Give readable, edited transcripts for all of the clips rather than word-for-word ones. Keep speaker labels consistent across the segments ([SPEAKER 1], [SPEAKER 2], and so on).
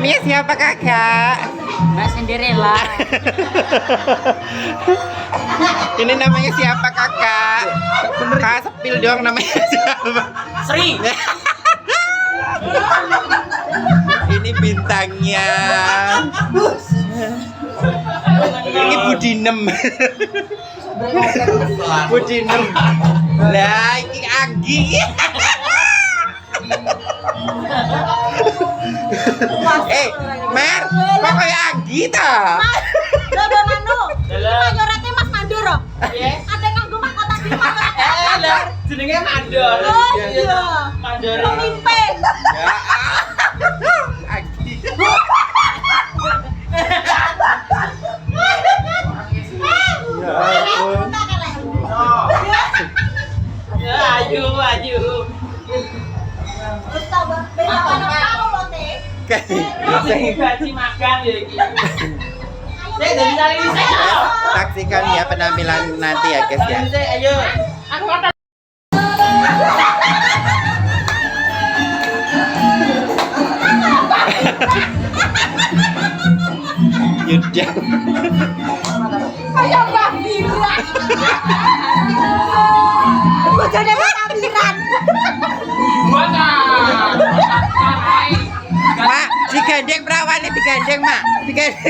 [SPEAKER 1] namanya siapa kakak?
[SPEAKER 2] Mbak Cinderella.
[SPEAKER 1] Ini namanya siapa kakak? Kak sepil dong namanya siapa?
[SPEAKER 2] Sri.
[SPEAKER 1] Ini bintangnya. Ini Budinem. Budinem. Lah ini Anggi. Mer, kok kayak Anggi ta?
[SPEAKER 3] Lho manu. Mayorate Mas Mandor. Ada nganggo mahkota di mahkota.
[SPEAKER 2] Lah, jenenge Mandor.
[SPEAKER 3] Oh iya.
[SPEAKER 2] Mandor.
[SPEAKER 3] Pemimpin.
[SPEAKER 1] Ya. Anggi.
[SPEAKER 2] Ya, ayu. Gaji makan ya iki. Saya dari tadi saya.
[SPEAKER 1] Saksikan ya penampilan nanti ya guys ya.
[SPEAKER 2] Ayo. Aku kata
[SPEAKER 1] Yudah.
[SPEAKER 3] Kayak Mbak Bojone Mira.
[SPEAKER 1] Mak, digandeng perawannya digandeng, Mak. Digandeng.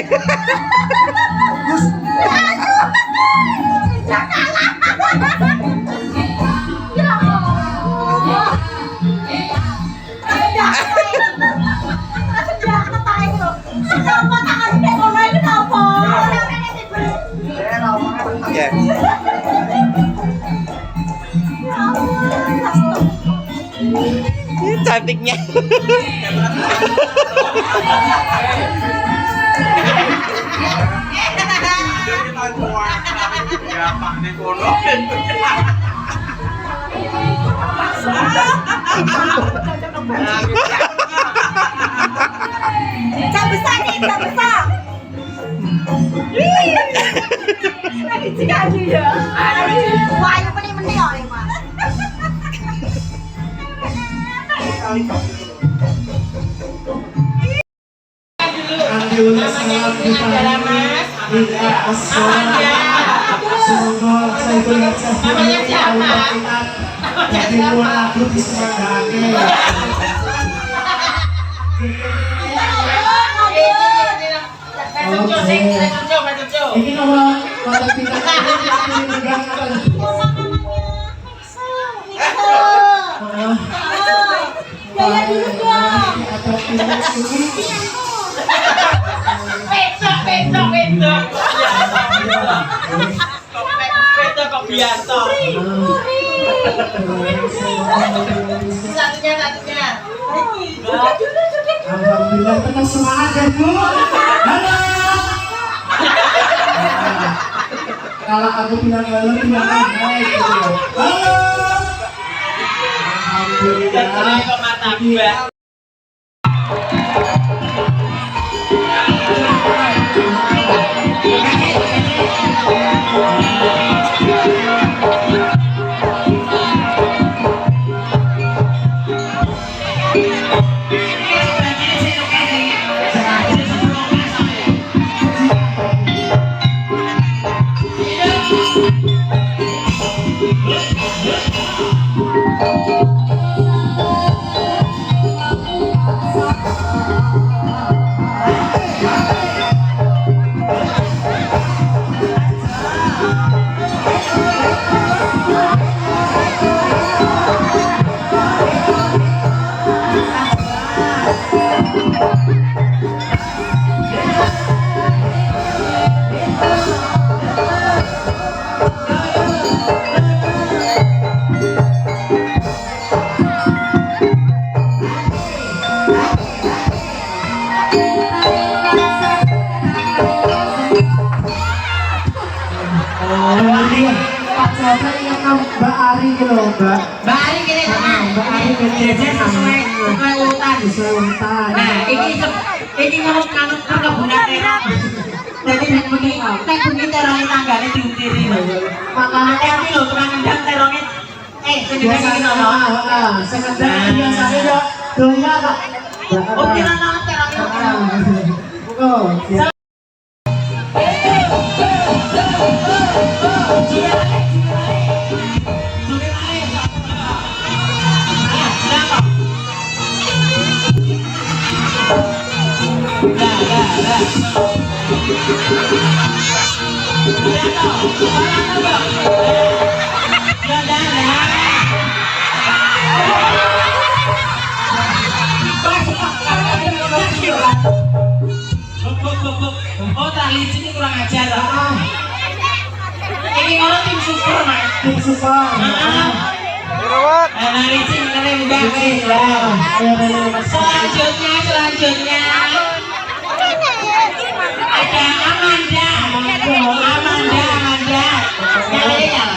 [SPEAKER 1] Ya. Ini cantiknya.
[SPEAKER 3] Jam besar nih, jam besar. Lagi cikaju ya. Wah, yang meni-meni ya, Mas.
[SPEAKER 2] namanya siapa?
[SPEAKER 4] Ini kalau
[SPEAKER 3] Gaya dulu dong.
[SPEAKER 2] Pedo kok biasa. Satunya.
[SPEAKER 4] Alhamdulillah tetap semangat ya Bu. Halo. Kalau aku bilang halo tidak baik gitu. Halo. Alhamdulillah.
[SPEAKER 2] Kok mata gua.
[SPEAKER 4] Mbak Ari gitu loh, Mbak.
[SPEAKER 2] Mbak Ari kene tenang.
[SPEAKER 4] Mbak Ari
[SPEAKER 2] Biasanya sesuai urutan. Nah, iki ngomong perkebunan terong. Jadi nek bengi terong tanggane diutiri lho. Makane iki lho tukang ngendang terongnya sing iki lho.
[SPEAKER 4] Sengaja biasanya yo donya Pak.
[SPEAKER 2] Oh, kira nang terong
[SPEAKER 4] Oh, siap.
[SPEAKER 2] Oh, tali sini kurang ajar. Ini kalau tim super, Mas.
[SPEAKER 4] Tim super.
[SPEAKER 2] Tali sini keren banget. Selanjutnya ada Amanda. Kalian.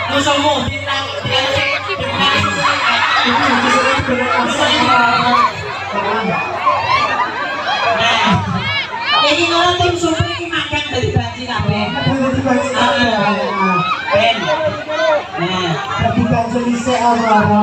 [SPEAKER 2] Musuhmu bintang ini kalau tim super ini makan dari banci kabeh. Ben. Nah,
[SPEAKER 4] Tapi kan selesai apa?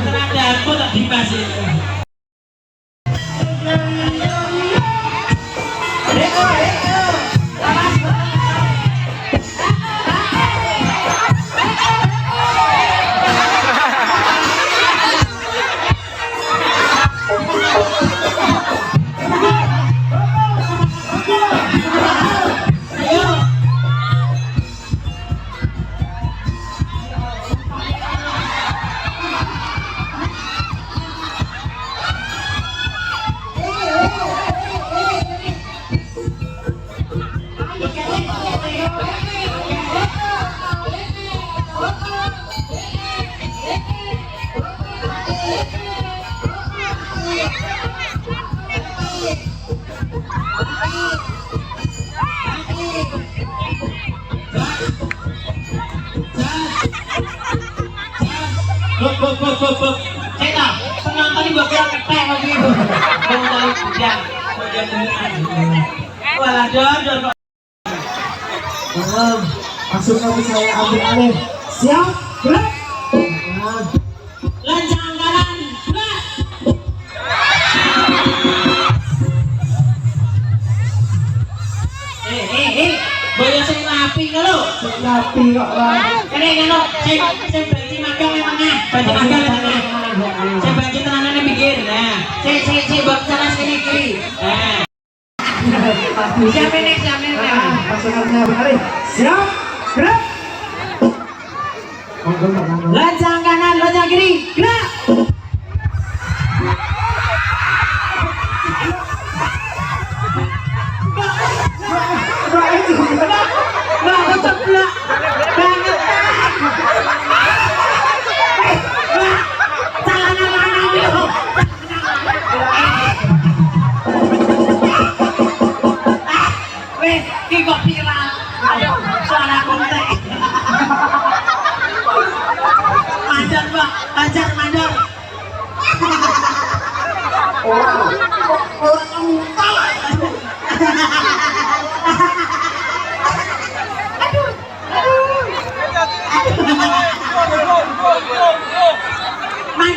[SPEAKER 2] Tenaga aku tak dibasih. Buk. Cek penonton ini bakal ketek lagi itu. Mau dari bujang. Walah dor.
[SPEAKER 4] Langsung kami saya ambil alih. Siap, gerak.
[SPEAKER 2] Lanjang kanan, gerak. Boyo sing rapi kalau.
[SPEAKER 4] Rapi kok lah.
[SPEAKER 2] Kene kalau sing baju magang emangnya. Baju magang tengah. Sing baju tenanane pinggir. Nah, sing bab sana sini kiri. Nah. Siapa next?
[SPEAKER 4] Pasukan saya ambil alih. Siap, gerak.
[SPEAKER 2] Lanjang kanan, lanjang kiri, gerak.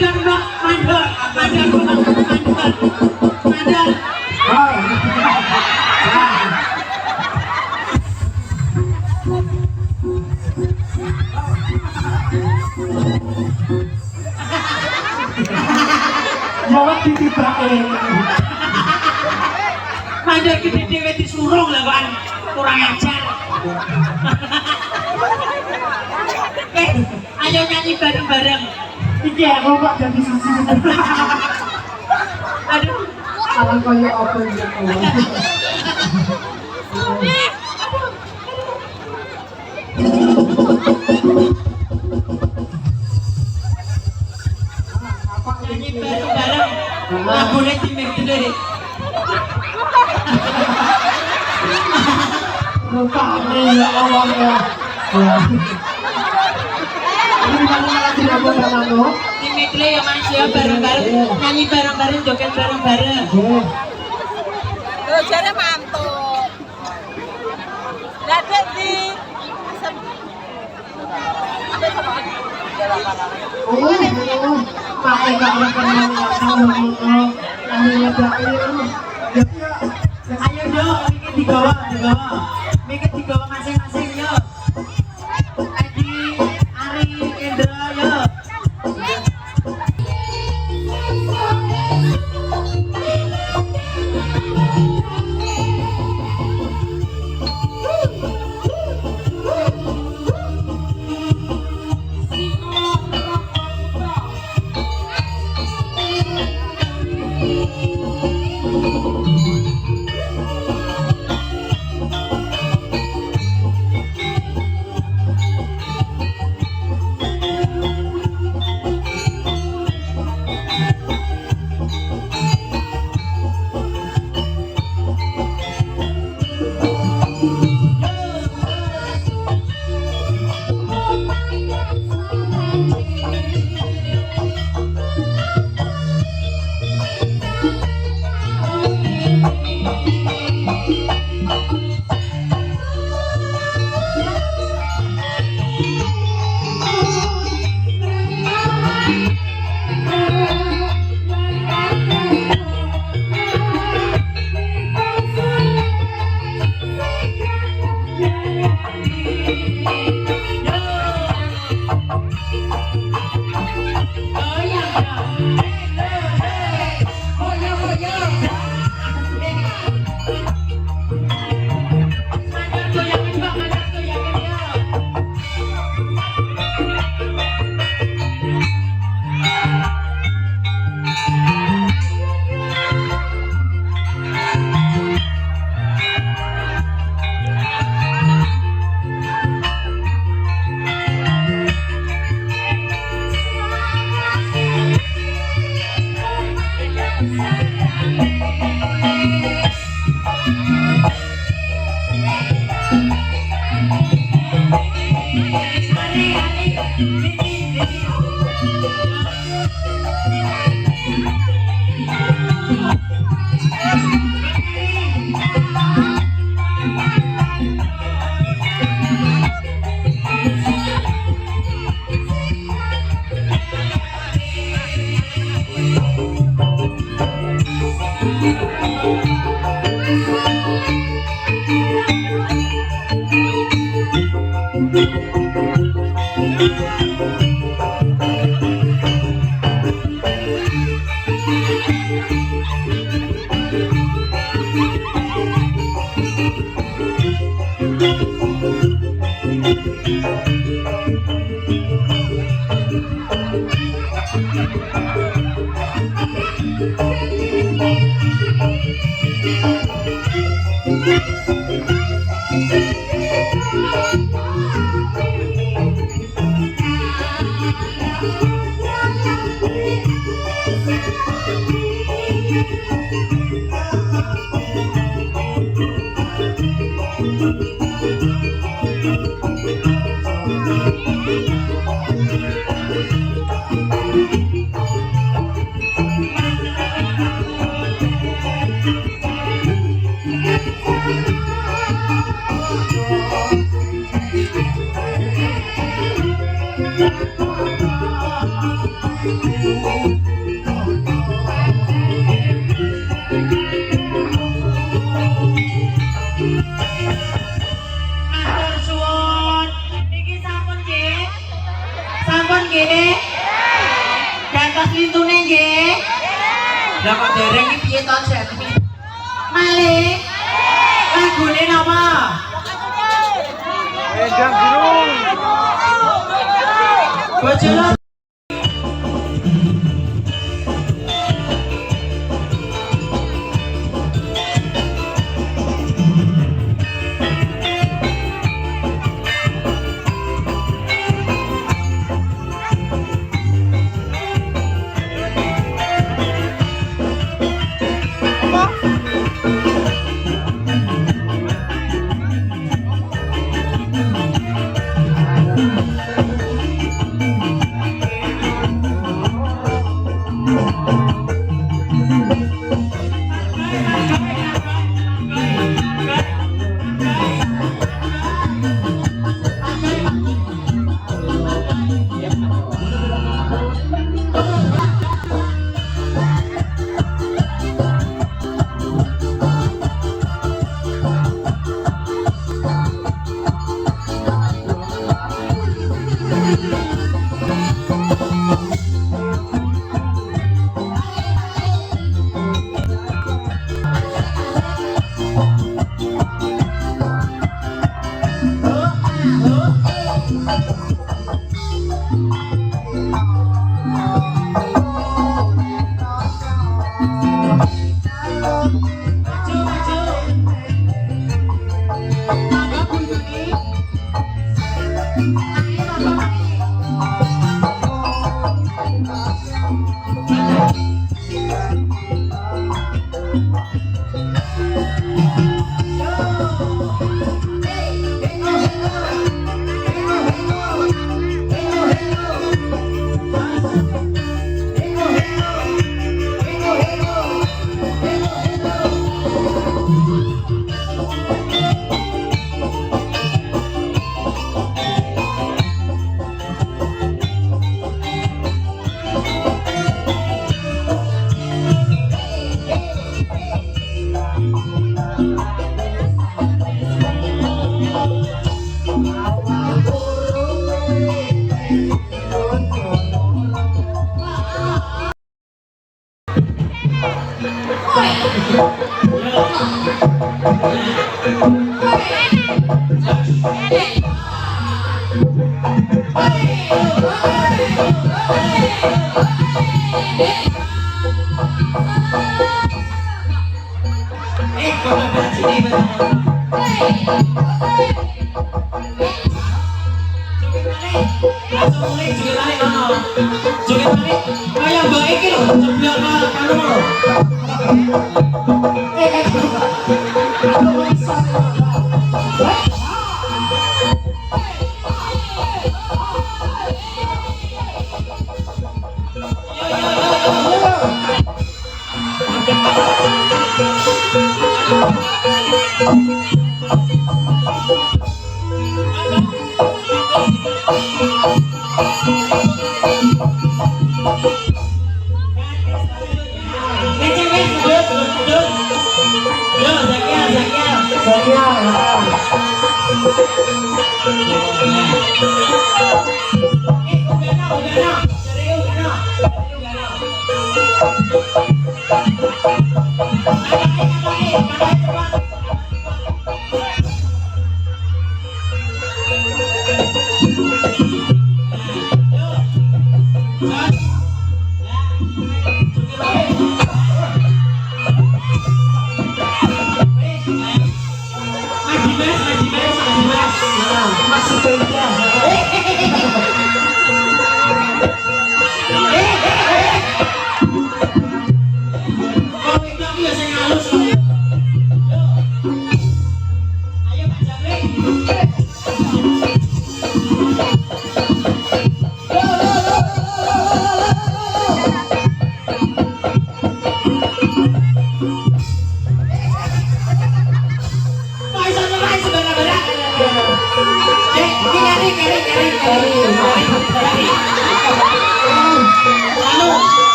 [SPEAKER 2] mandor Mbak, mandor.
[SPEAKER 4] Jawab ditibake.
[SPEAKER 2] Mandor gede dhewe disurung lah kok kurang ajar. Ayo nyanyi bareng-bareng.
[SPEAKER 4] Iki aku kok jadi sisi.
[SPEAKER 2] Aduh,
[SPEAKER 4] Salah koyo apa ya Allah.
[SPEAKER 2] nyanyi bareng-bareng. Lagune timik dhewe.
[SPEAKER 4] Lupa ya Allah ya. Ini malah tidak boleh lalu.
[SPEAKER 2] Timik le ya Mas ya bareng-bareng. Nyanyi bareng-bareng, joget bareng-bareng.
[SPEAKER 3] Lho jare mantuk. Lah Dek di
[SPEAKER 4] Pakai gak berkenan sama itu.
[SPEAKER 2] Ayo dong, mikir digawa. Mikir digawa masing-masing yo. Edi, Ari, Indra yo. pintune nggih. Lah kok dereng iki piye to, Jet? Malih. Lagune napa?
[SPEAKER 1] Wedang biru.
[SPEAKER 2] Bojone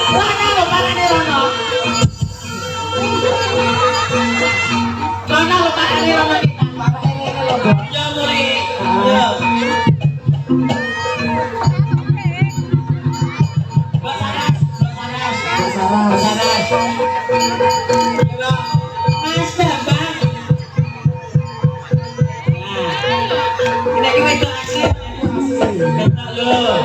[SPEAKER 2] Rono lho parane Rono. Rono lho parane Rono kita. Parane ngene lho. Ya mulai. Ya. Basaras. Mas Bambang. Nah, ini itu asli. Betul lho.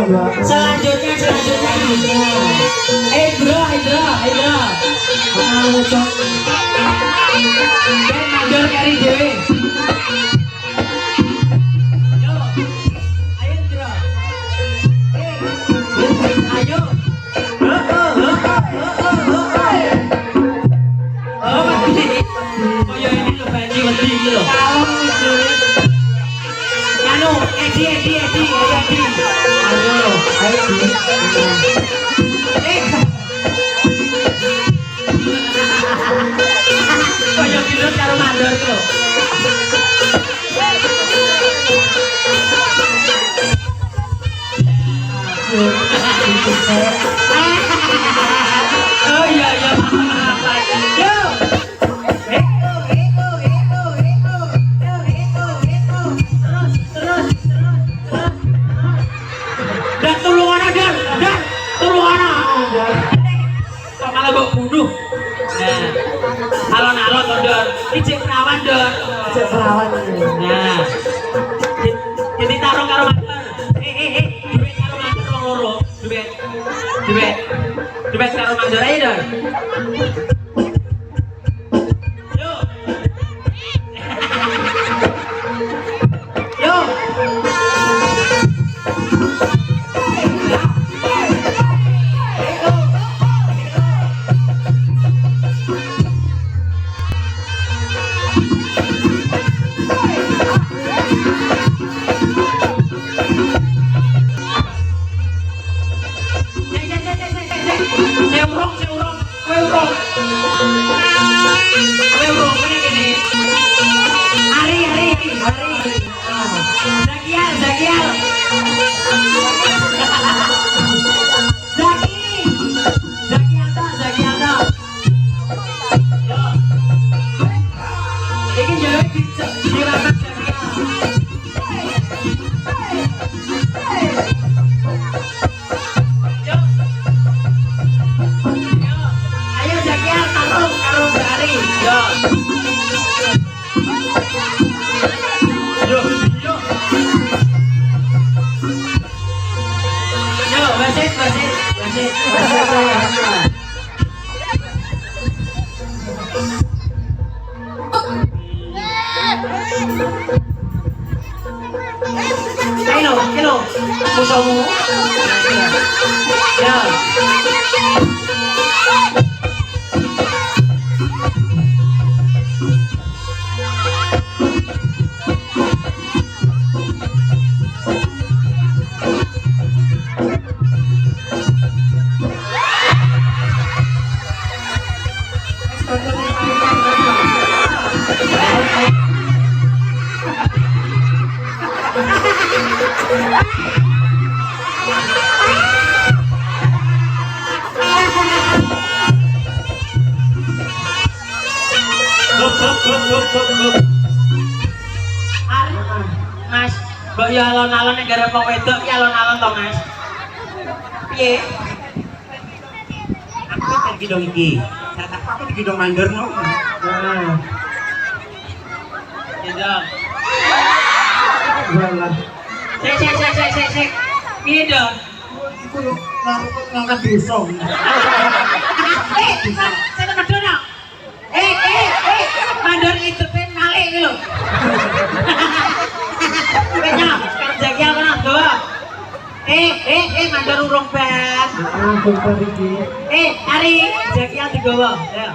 [SPEAKER 2] Lah. Selanjutnya Indra mandor kari dewe. Yo, ayo Indra. Ayo. Oh ya ini lo banci wedi iki lho. Anu, Edi. Kaya pilot karo mandor iki lho. Oh iya. Yo. Terus. Dan tulungan ada. Kok malah kok bunuh. Nah, alon-alon Dor. Ijek perawan Dor. Nah. Jadi tarung karo mandor. Duit karo mandor wong loro. Duit karo mandor ae Dor. Yo. Kilo, musuhmu. Ya. Mas, mbok ya alon-alon nek garep wong wedok ki alon-alon to, Mas. Piye?
[SPEAKER 1] Aku kan gidong iki. Saat aku gidong mandor no.
[SPEAKER 2] Gendong. Sik. Piye, Dong?
[SPEAKER 4] Iku lho ngangkat dosong.
[SPEAKER 2] Saya medono. Mandor itu pen malih iki lho. Kayaknya kerja ki ana doa. Mandor urung ban.
[SPEAKER 4] Bentar iki.
[SPEAKER 2] Ari. Jakian digowo. Ya.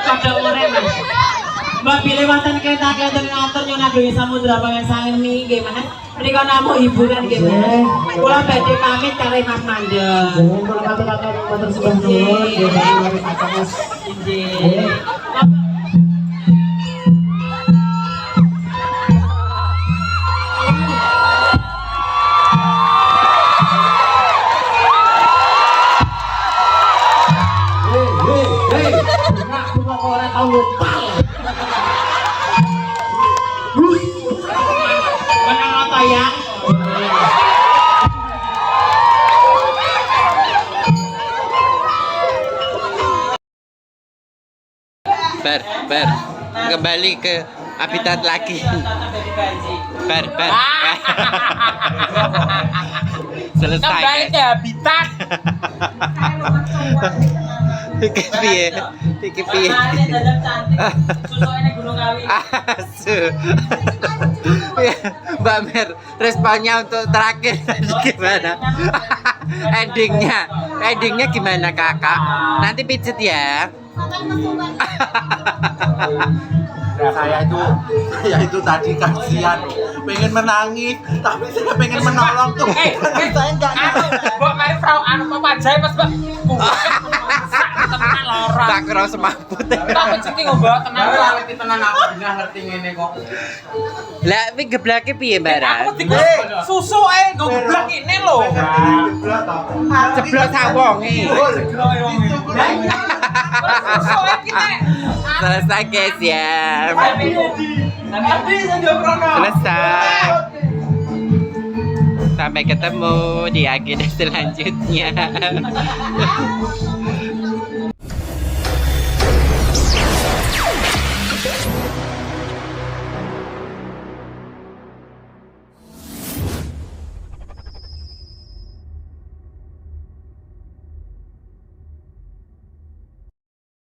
[SPEAKER 2] Pada ore Mas. Mbak pilih wonten kereta kenten ngatur nyun ageng samudra pangesangan niki nggih Mas. Menika namung hiburan nggih Mas. Kula badhe pamit kali Mas Mandor.
[SPEAKER 4] Jangan kalau kata-kata motor sebelum dulu, jangan lari kata Mas.
[SPEAKER 2] Nggih.
[SPEAKER 4] Bunga kok ora tau ngupal.
[SPEAKER 2] Menang apa ya?
[SPEAKER 1] Ber, kembali ke habitat lagi. Ber. Selesai.
[SPEAKER 5] Kembali ke habitat.
[SPEAKER 1] Iki piye?
[SPEAKER 2] Susunya Gunung Kawi.
[SPEAKER 1] Asu. Ya, Mbak Mer, responnya untuk terakhir tadi gimana? Endingnya gimana kakak? Nanti pijet ya.
[SPEAKER 3] Sampai kesuwen.
[SPEAKER 6] Saya itu tadi kasihan, pengen menangis, tapi saya pengen menolong tuh. Tapi saya nggak.
[SPEAKER 5] Mbok mari frau anu pemajai Mas, Mbak. Tenan lara.
[SPEAKER 1] Tak kira semaput.
[SPEAKER 5] Tak menciti ngombak tenan.
[SPEAKER 6] Ngerti tenan aku nggak ngerti ngene kok.
[SPEAKER 1] Lah, iki geblake piye, Mbak?
[SPEAKER 5] Aku dikus susu ae nggo geblak ini lho.
[SPEAKER 1] Jeblok sawonge.
[SPEAKER 5] Susu ae kita.
[SPEAKER 1] Selesai guys ya.
[SPEAKER 5] Tapi
[SPEAKER 1] Selesai. Sampai ketemu di agenda selanjutnya.